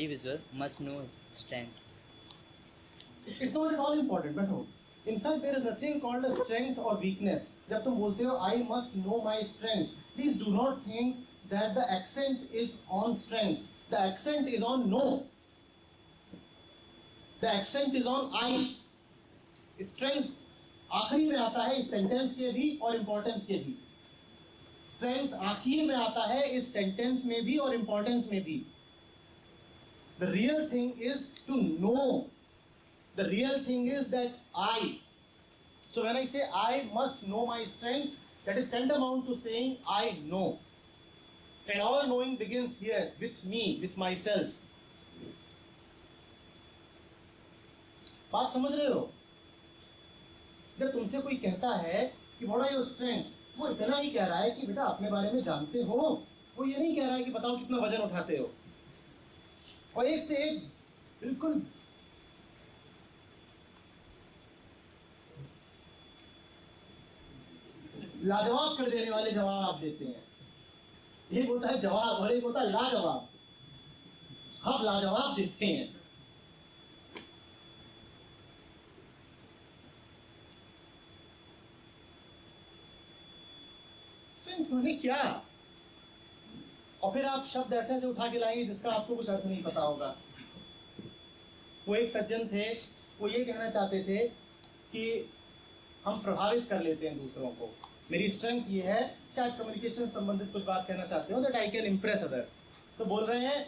individual must know his strengths. It's not at all important, बैठो. In fact, there is nothing called a strength or weakness. जब तुम बोलते हो I must know my strengths, please do not think that the accent is on strengths. The accent is on no. The accent is on I. Strengths आखिरी में आता है इस sentence के भी और इम्पोर्टेंस के भी. Strengths आखिर में आता है इस सेंटेंस में भी और इम्पोर्टेंस में भी. The real thing is to know. The real thing is that I. So when I say I must know my strengths, that is tantamount to saying I know. And all knowing begins here with me, with myself. बात समझ रहे हो? जब तुमसे कोई कहता है कि what are your strengths, वो इतना ही कह रहा है कि बेटा अपने बारे में जानते हो. वो ये नहीं कह रहा है कि बताओ कितना वजन उठाते हो. और एक से एक बिल्कुल लाजवाब कर देने वाले जवाब आप देते हैं. एक होता है जवाब और एक होता है लाजवाब. आप लाजवाब देते हैं. स्ट्रेंथ माने क्या? और फिर आप शब्द ऐसे ऐसे उठा के लाएंगे जिसका आपको कुछ अर्थ नहीं पता होगा. वो एक सज्जन थे, वो ये कहना चाहते थे कि हम प्रभावित कर लेते हैं दूसरों को. मेरी स्ट्रेंथ ये है, शायद कम्युनिकेशन संबंधित कुछ बात कहना चाहते हो, that I can impress others. तो बोल रहे हैं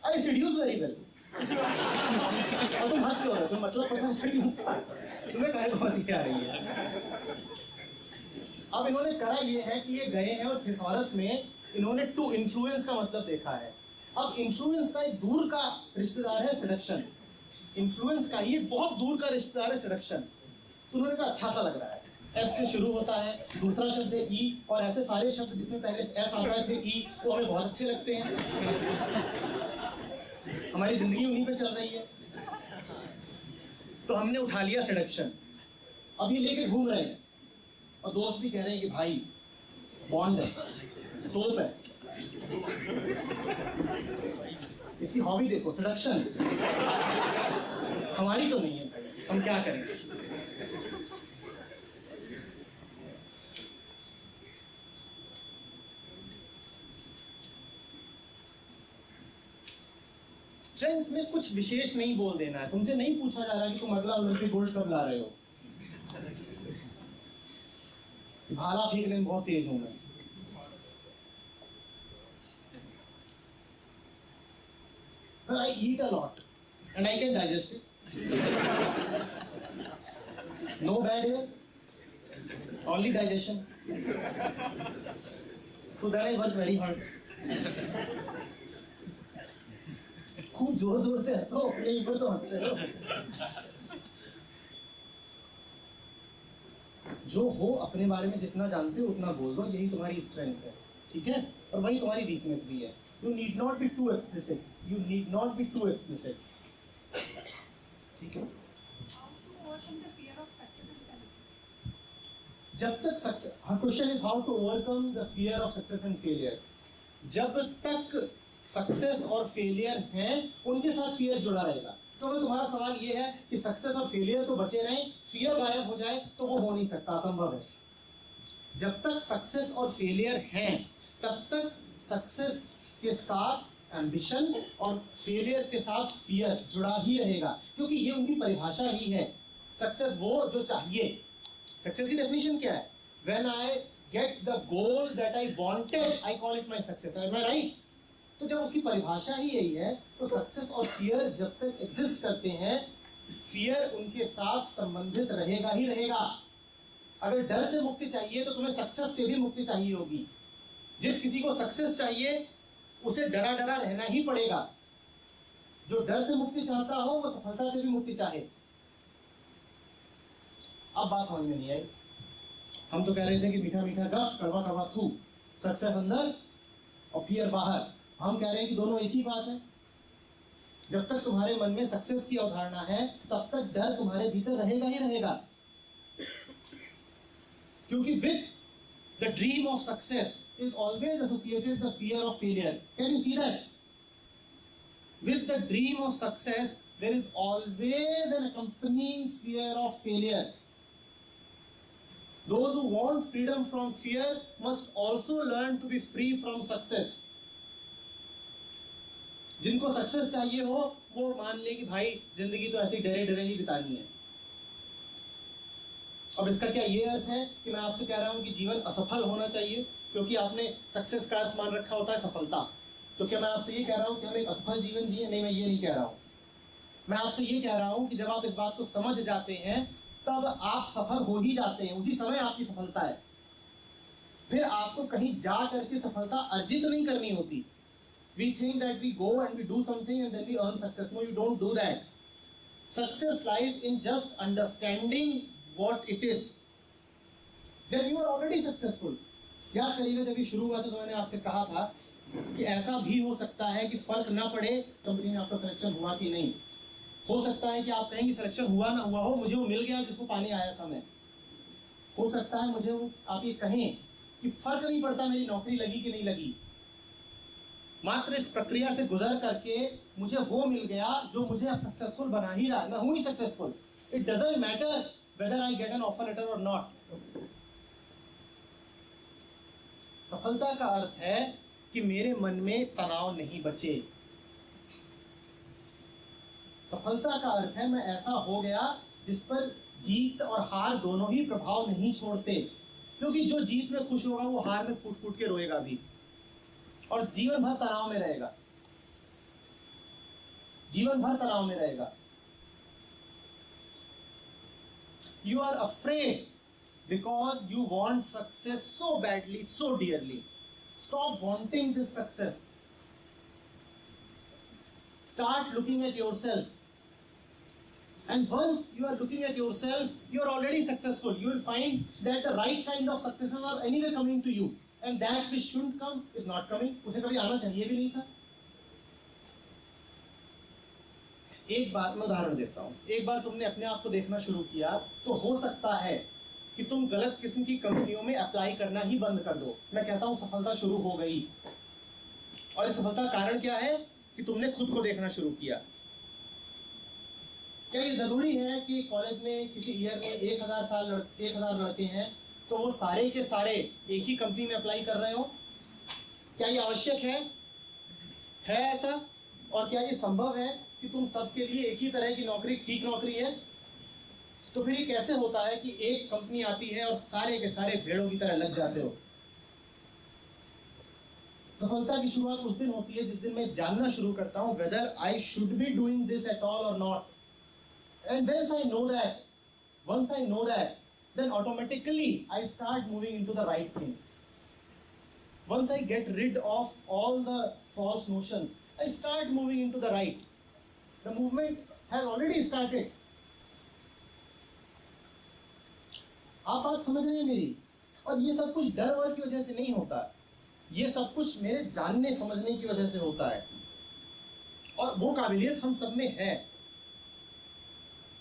आई सीड्यूस वेरी वेल. और तुम हंस क्यों रहे हो? तुम मतलब पता सीड्यूस का तुम्हें काहे को हंसी आ रही है? अब इन्होंने करा ये है कि ये गए हैं और थिसॉरस में इन्होंने टू इन्फ्लुएंस का मतलब देखा है. अब इन्फ्लुएंस का एक दूर का रिश्तेदार है सेडक्शन. इन्फ्लुएंस का ही बहुत दूर का रिश्तेदार है सेडक्शन. तो उन्होंने कहा अच्छा सा लग रहा है. एस से शुरू होता है, दूसरा शब्द है ई, और ऐसे सारे शब्द जिसमें पहले एस आता है फिर ई, वो हमें बहुत अच्छे लगते हैं. हमारी जिंदगी उन्हीं पे चल रही है. तो हमने उठा लिया सेडक्शन. अब ये लेके घूम रहे हैं और दोस्त भी कह रहे हैं कि भाई बॉन्ड है, तोप है. इसकी हॉबी देखो सेडक्शन. हमारी तो नहीं है भाई, हम क्या करेंगे. स्ट्रेंथ में कुछ विशेष नहीं बोल देना है. तुमसे नहीं पूछा जा रहा कि तुम अगला ओलंपिक गोल्ड कब ला रहे हो. भाला फेंकने में बहुत तेज हूं मैं. Sir, I eat a lot and I can digest it. No bad here, only digestion. So then I work very hard. खूब जोर जोर से हंसो, यही पर तो हंस रहे हो. जो हो अपने बारे में जितना जानते हो उतना बोल दो, यही तुम्हारी स्ट्रेंथ है. ठीक है? और वही तुम्हारी वीकनेस भी है. You need not be too explicit. You need not be too explicit. ठीक है? How to overcome the fear of success and failure? जब तक success, our question is how to overcome the fear of success and failure. जब तक success और failure हैं उनके साथ फियर जुड़ा रहेगा. तो अगर तुम्हारा सवाल ये है कि सक्सेस और फेलियर तो बचे रहें, फियर गायब हो जाए, तो वो हो नहीं सकता, असंभव है. जब तक सक्सेस और फेलियर हैं तब तक सक्सेस के साथ एम्बिशन और फेलियर के साथ फियर जुड़ा ही रहेगा, क्योंकि ये उनकी परिभाषा ही है. सक्सेस वो जो चाहिए. सक्सेस की डेफिनेशन क्या है? When I get the goal that I wanted, I call it my success. Am I right? तो जब उसकी परिभाषा ही यही है, तो सक्सेस और फियर जब तक एग्जिस्ट करते हैं, फियर उनके साथ संबंधित रहेगा ही रहेगा. अगर डर से मुक्ति चाहिए तो तुम्हें सक्सेस से भी मुक्ति चाहिए होगी. जिस किसी को सक्सेस चाहिए उसे डरा डरा रहना ही पड़ेगा. जो डर से मुक्ति चाहता हो वो सफलता से भी मुक्ति चाहे. अब बात समझ में नहीं आई. हम तो कह रहे थे कि मीठा मीठा गप, कड़वा कड़वा थू. सक्सेस अंदर और फियर बाहर. हम कह रहे हैं कि दोनों एक ही बात है. जब तक तुम्हारे मन में सक्सेस की अवधारणा है तब तक डर तुम्हारे भीतर रहेगा ही रहेगा. क्योंकि with the dream of success is always associated the fear of failure. Can you see that? with the dream of success, there is always an accompanying fear of failure. Those who want freedom from fear must also learn to be free from success. जिनको success चाहिए हो वो मान ले कि भाई जिंदगी तो ऐसे डरे डरे ही बितानी है। अब इसका क्या ये अर्थ है कि मैं आपसे कह रहा हूं कि जीवन असफल होना चाहिए क्योंकि आपने सक्सेस का अर्थ मान रखा होता है सफलता। तो क्या मैं आपसे ये कह रहा हूं कि हम एक असफल जीवन जिए? नहीं, मैं ये नहीं कह रहा हूं। मैं आपसे ये कह रहा हूं कि जब आप इस बात को समझ जाते हैं तब आप सफल हो ही जाते हैं, उसी समय आपकी सफलता है। फिर आपको कहीं जा करके सफलता अर्जित नहीं करनी होती। We think that we go and we do something and then we earn success. No, you don't do that. Success lies in just understanding what it is. Then you are already successful. याद करिएगा जब ये शुरू हुआ तो मैंने आपसे कहा था कि ऐसा भी हो सकता है कि फर्क ना पड़े कंपनी में आपका सिलेक्शन हुआ कि नहीं। हो सकता है कि आप कहें कि सिलेक्शन हुआ ना हुआ हो, मुझे वो मिल गया जिसको पाने आया था मैं। हो सकता है मुझे वो आप ये कहें कि फर्क नहीं पड़ता मेरी नौकरी लगी कि नहीं लगी, मात्र इस प्रक्रिया से गुजर करके मुझे वो मिल गया जो मुझे अब सक्सेसफुल बना ही रहा। मैं हूं ही successful. It doesn't matter whether I get an offer letter or not. सफलता का अर्थ है कि मेरे मन में तनाव नहीं बचे। सफलता का अर्थ है मैं ऐसा हो गया जिस पर जीत और हार दोनों ही प्रभाव नहीं छोड़ते, क्योंकि जो जीत में खुश होगा वो हार में फूट फूट के रोएगा भी और जीवन भर तनाव में रहेगा। जीवन भर तनाव में रहेगा। You are afraid because you want success so badly, so dearly. Stop wanting this success. Start looking at yourself. And once you are looking at yourself, you are already successful. You will find that the right kind of successes are anyway coming to you. And that which shouldn't come is not coming. उसे कभी आना चाहिए भी नहीं था। एक बार मैं उदाहरण देता हूँ। एक बार तुमने अपने आप को देखना शुरू किया तो हो सकता है कि तुम गलत किस्म की कंपनियों में अप्लाई करना ही बंद कर दो। मैं कहता हूँ सफलता शुरू हो गई। और इस सफलता का कारण क्या है कि तुमने खुद को देखना शुरू किया। क्या ये जरूरी है कि कॉलेज में किसी ईयर में 1000 लड़के हैं तो वो सारे के सारे एक ही कंपनी में अप्लाई कर रहे हो? क्या ये आवश्यक है ऐसा? और क्या ये संभव है कि तुम सबके लिए एक ही तरह की नौकरी ठीक नौकरी है? तो फिर ये कैसे होता है कि एक कंपनी आती है और सारे के सारे भेड़ों की तरह लग जाते हो? सफलता की शुरुआत उस दिन होती है जिस दिन मैं जानना शुरू करता हूं whether I should be doing this at all or not. And once I know that, then automatically I start moving into the right things. Once I get rid of all the false notions, I start moving into the right. The movement has already started. आप बात समझ रहे हैं मेरी? और ये सब कुछ डर वर की वजह से नहीं होता, ये सब कुछ मेरे जानने समझने की वजह से होता है। और वो काबिलियत हम सब में है।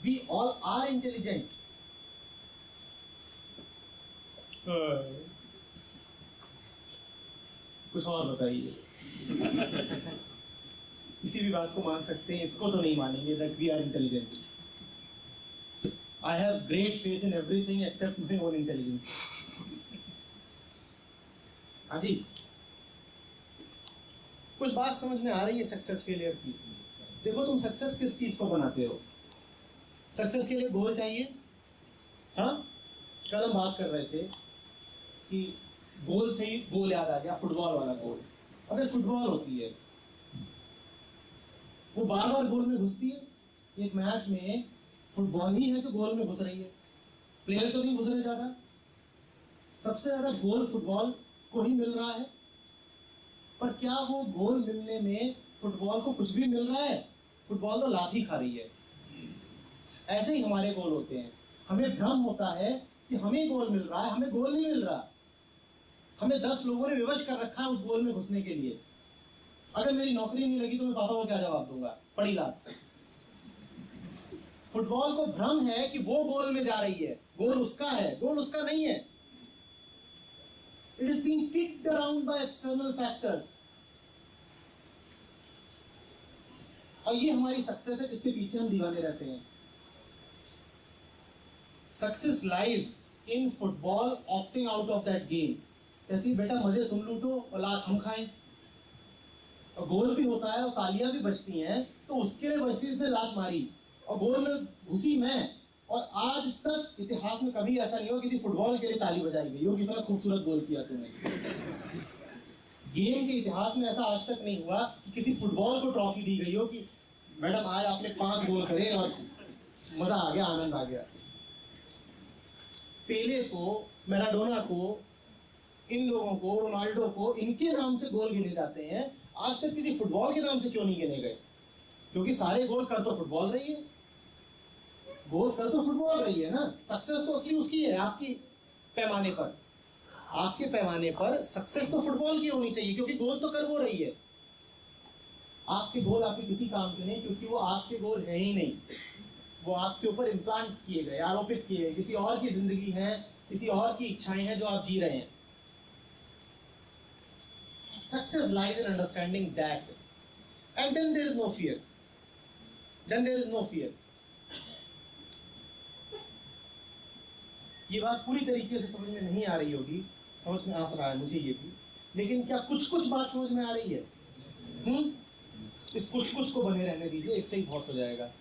We all are intelligent. कुछ और बताइए। किसी भी बात को मान सकते हैं, इसको तो नहीं मानेंगे that we are intelligent. I have great faith in everything except my own intelligence. हाँ जी, कुछ बात समझ में आ रही है सक्सेस फेलियर की? देखो तुम सक्सेस किस चीज को बनाते हो? सक्सेस के लिए गोल चाहिए। हाँ, कल हम बात कर रहे थे कि गोल से ही गोल याद आ गया, फुटबॉल वाला गोल। अब एक फुटबॉल होती है, वो बार बार गोल में घुसती है। एक मैच में फुटबॉल ही है जो गोल में घुस रही है, प्लेयर तो नहीं घुस रहे ज्यादा। सबसे ज्यादा गोल फुटबॉल को ही मिल रहा है। पर क्या वो गोल मिलने में फुटबॉल को कुछ भी मिल रहा है? फुटबॉल तो लाठी खा रही है। ऐसे ही हमारे गोल होते हैं। हमें भ्रम होता है कि हमें गोल मिल रहा है, हमें गोल नहीं मिल रहा। हमें 10 लोगों ने विवश कर रखा है उस गोल में घुसने के लिए। अगर मेरी नौकरी नहीं लगी तो मैं पापा को क्या जवाब दूंगा? पड़ी लात। फुटबॉल को भ्रम है कि वो गोल में जा रही है, गोल उसका है, गोल उसका नहीं है। It is being kicked around by external factors. और ये हमारी सक्सेस है जिसके पीछे हम दीवाने रहते हैं। Success lies in football opting out of that game. कहती है बेटा मजे तुम लूटो और लात हम खाएं, और गोल भी होता है और तालियां भी बजती हैं, तो उसके लिए बजती इसने लात मारी और गोल में घुसी मैं, और आज तक इतिहास में कभी ऐसा नहीं हुआ किसी फुटबॉल के लिए ताली बजाई गई हो कितना खूबसूरत गोल किया तुमने। गेम के इतिहास में ऐसा आज तक नहीं हुआ कि किसी फुटबॉल को ट्रॉफी दी गई हो कि मैडम आज आपने 5 गोल करे और मजा आ गया, आनंद आ गया। पेले को, मैराडोना को, इन लोगों को, रोनाल्डो को, इनके नाम से गोल गिने जाते हैं, आज तक किसी फुटबॉल के नाम से क्यों नहीं गिने गए? क्योंकि सारे गोल कर तो फुटबॉल रही है, गोल कर तो फुटबॉल रही है ना। सक्सेस तो असली उसकी है, आपकी पैमाने पर, आपके पैमाने पर सक्सेस तो फुटबॉल की होनी चाहिए, क्योंकि गोल तो कर वो रही है। आपके गोल आपके किसी काम के नहीं, क्योंकि वो आपके गोल है ही नहीं, वो आपके ऊपर इम्प्लांट किए गए, आरोपित किए गए, किसी और की जिंदगी है, किसी और की इच्छाएं हैं जो आप जी रहे हैं। Success lies in understanding that, and then there is no fear. Then there is no fear. ये बात पूरी तरीके से समझ में नहीं आ रही होगी, समझ में आ रहा है मुझे ये भी, लेकिन क्या कुछ कुछ बात समझ में आ रही है? इस कुछ कुछ को बने रहने दीजिए, इससे ही बहुत हो जाएगा।